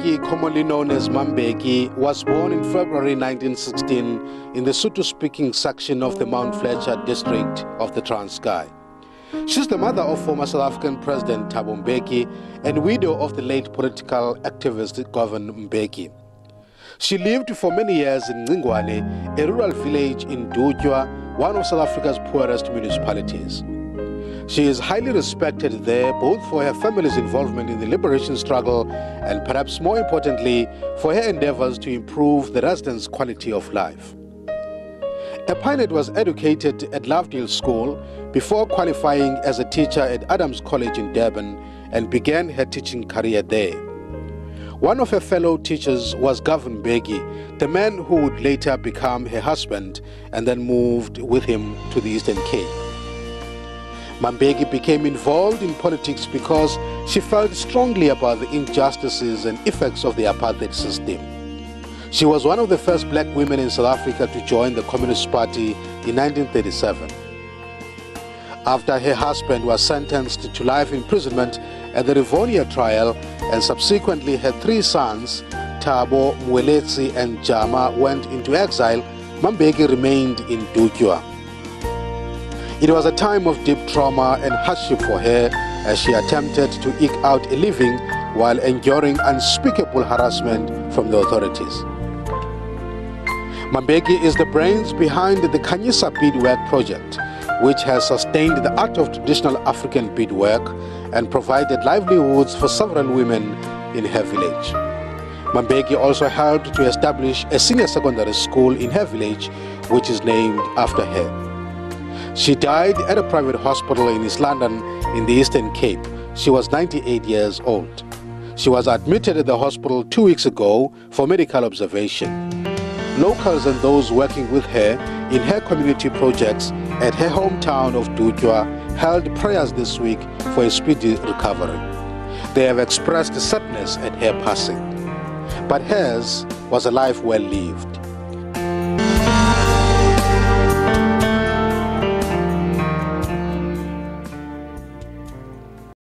Mbeki, commonly known as MaMbeki, was born in February 1916 in the Sotho-speaking section of the Mount Fletcher district of the Transkei. She's the mother of former South African President Thabo Mbekis and widow of the late political activist Governor Mbeki. She lived for many years in Ngingwane, a rural village in Dujwa, one of South Africa's poorest municipalities. She is highly respected there both for her family's involvement in the liberation struggle and perhaps more importantly for her endeavors to improve the residents' quality of life. Epainette was educated at Lovedale School before qualifying as a teacher at Adams College in Durban and began her teaching career there. One of her fellow teachers was Thabo Mbekis, the man who would later become her husband and then moved with him to the Eastern Cape. MaMbeki became involved in politics because she felt strongly about the injustices and effects of the apartheid system. She was one of the first black women in South Africa to join the Communist Party in 1937. After her husband was sentenced to life imprisonment at the Rivonia trial and subsequently her three sons, Thabo, Mbekis and Jama, went into exile, MaMbeki remained in Dujwa. It was a time of deep trauma and hardship for her as she attempted to eke out a living while enduring unspeakable harassment from the authorities. MaMbeki is the brains behind the Khanyisa beadwork project, which has sustained the art of traditional African beadwork and provided livelihoods for several women in her village. MaMbeki also helped to establish a senior secondary school in her village, which is named after her. She died at a private hospital in East London in the Eastern Cape. She was 98 years old. She was admitted at the hospital 2 weeks ago for medical observation. Locals and those working with her in her community projects at her hometown of Dujwa held prayers this week for a speedy recovery. They have expressed sadness at her passing. But hers was a life well lived.